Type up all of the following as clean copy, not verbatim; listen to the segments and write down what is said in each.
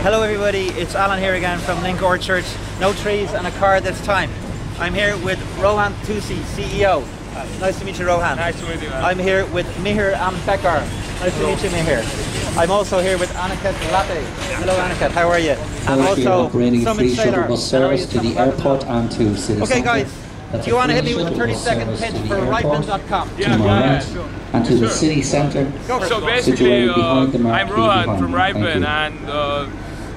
Hello everybody, it's Alan here again from Link Orchard. No trees and a car this time. I'm here with Rohan Tusi, CEO. Nice to meet you, Rohan. Nice to meet you, man. I'm here with Mihir Ambekar. Nice to meet you, Mihir. I'm also here with Aniket Latte. Hello Aniket, how are you? And also operating Summit free shuttle Sailor. bus service to the airport and to city Okay centre. guys, do you want to hit me with a 30-second pitch for ripen.com? Yeah, sure. And to the city centre. So basically, behind the I'm marquee Rohan behind from you. Ripen, Thank you. and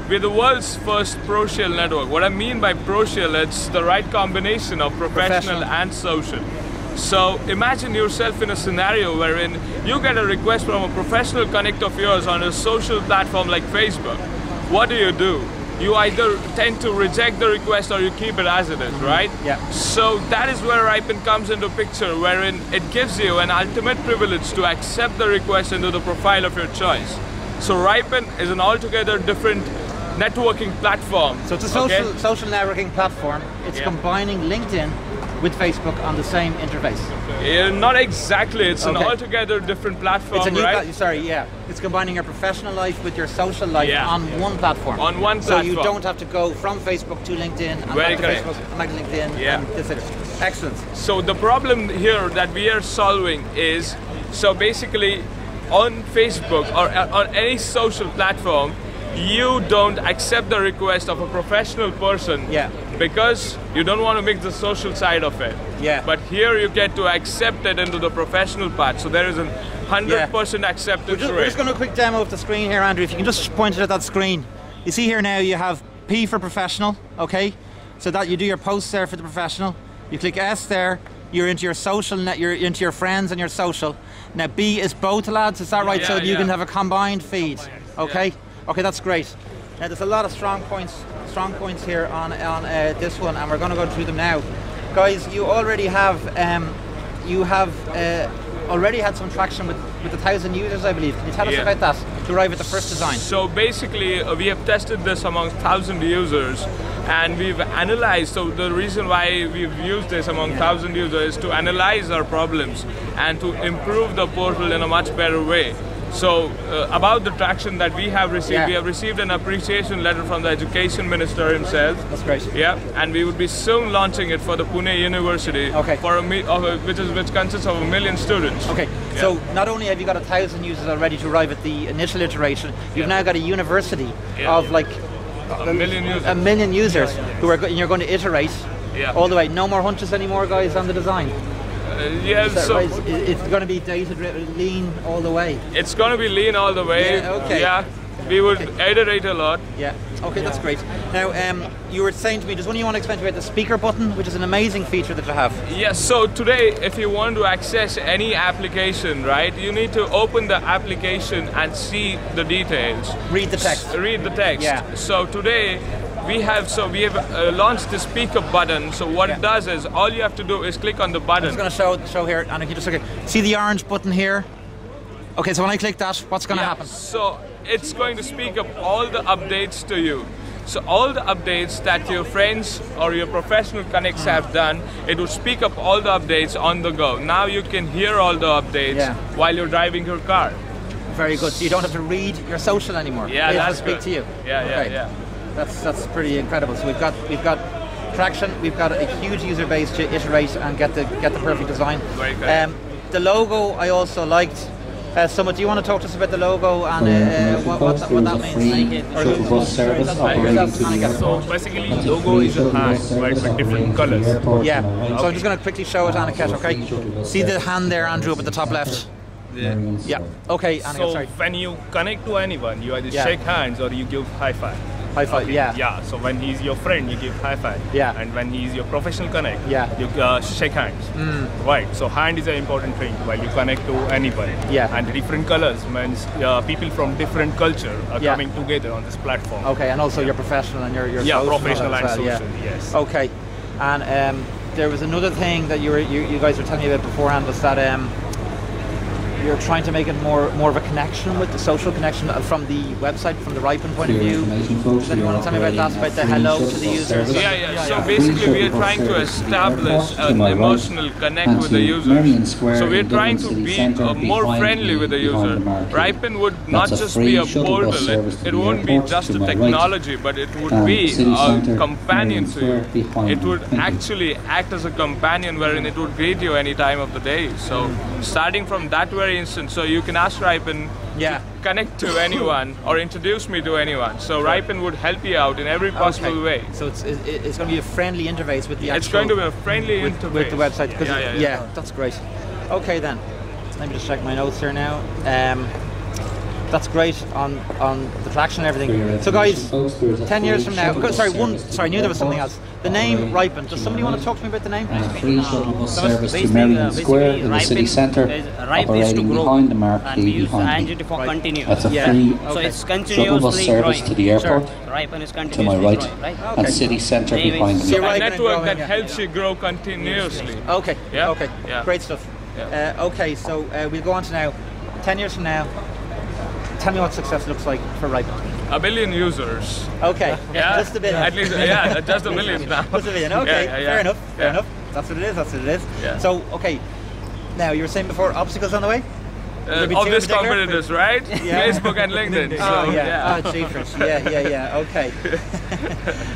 we're the world's first pro-shield network. What I mean by pro-shield, it's the right combination of professional and social. So imagine yourself in a scenario wherein you get a request from a professional connect of yours on a social platform like Facebook. What do? You either tend to reject the request or you keep it as it is, right? Yeah. So that is where Ripen comes into picture, wherein it gives you an ultimate privilege to accept the request into the profile of your choice. So Ripen is an altogether different networking platform. So it's a social networking platform. It's combining LinkedIn with Facebook on the same interface. Not exactly. It's an altogether different platform, it's a new right? It's combining your professional life with your social life on one platform. On one platform. So you don't have to go from Facebook to LinkedIn, and Very back to correct. Facebook, and back to LinkedIn. Yeah. And this is excellent. So the problem here that we are solving is, so basically on Facebook or on any social platform, you don't accept the request of a professional person because you don't want to mix the social side of it. But here you get to accept it into the professional part. So there is a 100% acceptance rate. We're just going to do a quick demo of the screen here, Andrew. If you can just point it at that screen. You see here now you have P for professional, okay? So that you do your posts there for the professional. You click S there. You're into your social net, you're into your friends and your social. Now B is both, lads, is that right? So you can have a combined feed, okay? Okay, that's great. Now there's a lot of strong points here on this one, and we're going to go through them now. Guys, you already have already had some traction with 1,000 users, I believe. Can you tell us about that to arrive at the first design? So basically, we have tested this among 1,000 users, and we've analyzed. So the reason why we've used this among 1,000 users is to analyze our problems and to improve the portal in a much better way. So about the traction that we have received, we have received an appreciation letter from the Education Minister himself. That's great. Yeah, and we would be soon launching it for the Pune University, for which consists of 1 million students. Okay, so not only have you got 1,000 users already to arrive at the initial iteration, you've now got a university of like a million users who are you're going to iterate all the way. No more hunches anymore, guys, on the design. So right? It's going to be data-driven, lean all the way. It's going to be lean all the way. We would iterate a lot. Okay, that's great. Now, you were saying to me, does one of you want to explain about the speaker button, which is an amazing feature that you have? Yes, so today, if you want to access any application, right, you need to open the application and see the details. Read the text. Read the text. So today, we have launched the speaker button. So what it does is, all you have to do is click on the button. I'm just going to show here, and just see the orange button here. Okay, so when I click that, what's going to happen? So it's going to speak up all the updates to you. So all the updates that your friends or your professional connects have done, it will speak up all the updates on the go. Now you can hear all the updates while you're driving your car. Very good. So you don't have to read your social anymore. Yeah, they that's just speak to you. Yeah. That's pretty incredible. So we've got traction. We've got a huge user base to iterate and get the perfect design. Very good. The logo I also liked. Summit, do you want to talk to us about the logo and what that means? Shuttle bus service operating to the So basically, logo is a hand, right, with different colors. So I'm just going to quickly show it, Aniket. Okay. See the hand there, Andrew, up at the top left. Okay, Aniket, so sorry. when you connect to anyone, you either shake hands or you give high five. High five, So when he's your friend, you give high five. And when he's your professional connect, you shake hands. Right. So hand is an important thing while you connect to anybody. And different colors means people from different culture are coming together on this platform. Okay, and also your professional and your social professional and well, social. Yes. Okay, and there was another thing that you guys were telling me about beforehand was that you're trying to make it more of a connection with the social connection from the website, from the Ripen point of view. Does anyone want to tell me about that? About the hello to the users? Yeah. So basically, we are trying to establish an emotional connect with the users. So we are trying to be more friendly with the user. Ripen would not just be a portal. It won't be just a technology, but it would be a companion to you. It would actually act as a companion wherein it would greet you any time of the day. So starting from that very instant, so you can ask Ripen to connect to anyone or introduce me to anyone. So Ripen would help you out in every possible way. So it's going to be a friendly interface with the actual... It's going to be a friendly interface. With the website. Yeah, that's great. Okay then, let me just check my notes here now. That's great on the traction and everything. So guys, 10 years from now, sorry, I knew there was something else. The name Ripen, does somebody want to talk to me about the name? Free shuttle bus service to Merrion Square in the city centre, operating behind the marquee behind me. For continue. That's a free So it's shuttle bus service to the airport, Ripen is to my right, and city centre behind me. A network that helps you grow continuously. Okay, Yeah. okay, great stuff. Okay, so we'll go on to now, 10 years from now, tell me what success looks like for Ripen. 1 billion users. Okay, Yeah, just a billion. At least, just 1 billion now. Just a billion, okay, fair enough, fair Yeah. enough. That's what it is, Yeah. So, okay, now you were saying before, obstacles on the way? Obvious competitors, right? Yeah. Facebook and LinkedIn. Oh, So, yeah. Oh, jeepers. Yeah. Okay.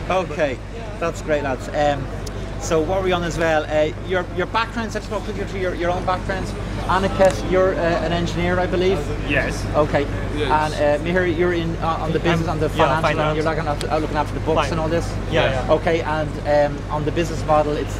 Okay. That's great, lads. So what were we on as well? Your backgrounds, let's go quickly through your own backgrounds. Aniket, you're an engineer, I believe? Yes. Okay. Yes. And Mihir, you're in on the business, on the financial, finance. you're looking after the books and all this? Yeah. Okay, and on the business model, it's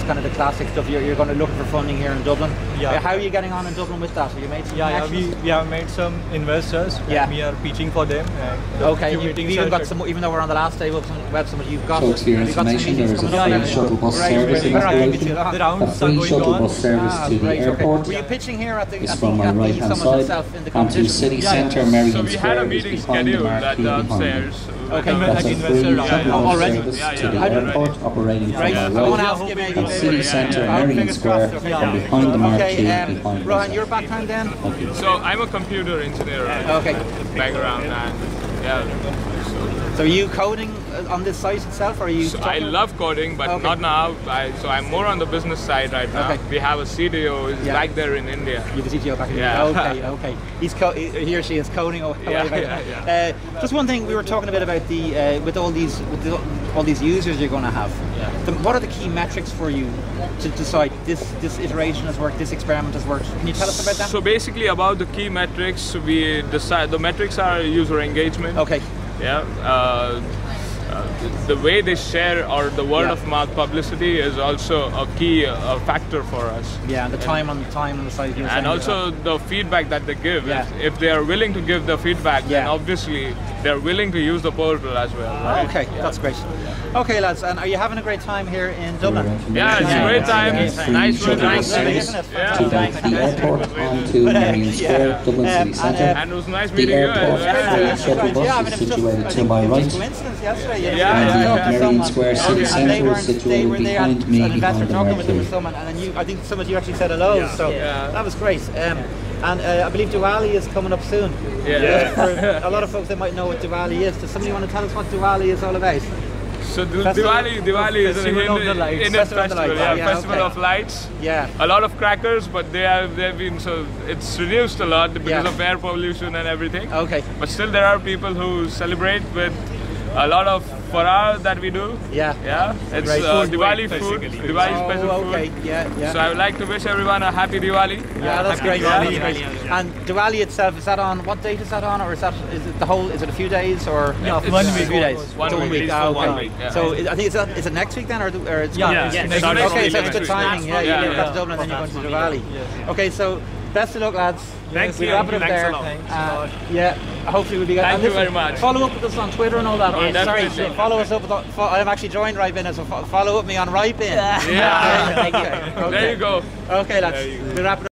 kind of the classic stuff. You're going to look for funding here in Dublin. Yeah. How are you getting on in Dublin with that? Have you made some connections? We have made some investors. Yeah. And we are pitching for them. And Okay, you've even got some, even though we're on the last day of WebSummit, you've got, So for your have you got some information, there meetings is a coming up? free shuttle bus service in Right. operation. the A rounds are free going shuttle on. bus service to the Great, okay. airport Were you pitching here at the is from my right hand summit side, itself in the and to competition? city centre, So Merrion we had a Square is meeting behind the scheduled marquee at the behind me. upstairs. Okay. That's a free shuttle bus Already? service Yeah, to the yeah. airport, operating from Right, my I want to right, ask you maybe and city centre, Yeah. Merrion Fingers Square, crossed, okay. and behind the marquee Okay, behind Rohan, me. your background then? So I'm a computer engineer. Okay. Background and So are you coding on this site itself, or are you? So I love coding, but Okay. not now. So I'm more on the business side right now. Okay. We have a CTO who's Yeah. back there in India. You have a CTO back in Yeah. Okay. He or she is coding away. Yeah. Just one thing, we were talking a bit about the with all these users you're going to have. Yeah. What are the key metrics for you to decide this iteration has worked, this experiment has worked? Can you tell us about that? So basically, about the key metrics, we decide the metrics are user engagement. Okay. Yeah. The way they share or the word of mouth publicity is also a key factor for us. Yeah, and the time on the site. you were And saying also the feedback that they give. Yeah. If they are willing to give the feedback, then Yeah. obviously they're willing to use the portal as well. Right? Okay, that's great. Okay, lads, and are you having a great time here in Dublin? Yeah, it's a great time. Nice Shuttle weather. bus service Isn't it? to both the airport and to Merrion Square, Dublin city centre. And it was nice The meeting you. airport Yeah. shuttle bus is situated to my right, Coincidence yesterday. and the Merrion Square city And they centre is were situated there at behind me, an investor behind the talking with them or marquee. someone, and then I think some of you actually said hello, so Yeah. that was great. And I believe Diwali is coming up soon. Yeah. For a lot of folks, they might know what Diwali is. Does somebody want to tell us what Diwali is all about? So Festival- Diwali is an Festival of the Lights. Indian Festival of the festival, Lights. Yeah, festival okay. of lights. Yeah. A lot of crackers, but they've been so it's reduced a lot because Yeah. of air pollution and everything. Okay. But still, there are people who celebrate with a lot of farar that we do. Yeah. Yeah. It's Right. Diwali food. Diwali special Oh, okay. food. Yeah. So I would like to wish everyone a happy Diwali. Yeah, that's Happy great. Diwali. That's great. And Diwali itself, is that on, what date is that on, or is it the whole, is it a few days, or? No, It's one a week. few days. One It's a week. Ah, It's for okay. 1 week. Yeah. So I think is it next week then, or it's Yeah, gonna- yeah, next week. Okay, so it's Next good week. timing. Yeah, Yeah, you yeah. got to Dublin and then you're going to Diwali. Okay, so best of luck, lads. Thanks, We'll wrap it up thanks there. a lot. Thanks a lot. Yeah, hopefully we'll be good. Thank And you listen, very much. Follow up with us on Twitter and all that. Oh, Sorry, definitely. follow us up. I've actually joined Ripen, so follow up me on Ripen. Yeah. Okay. There you go. Okay, lads. We'll wrap it up.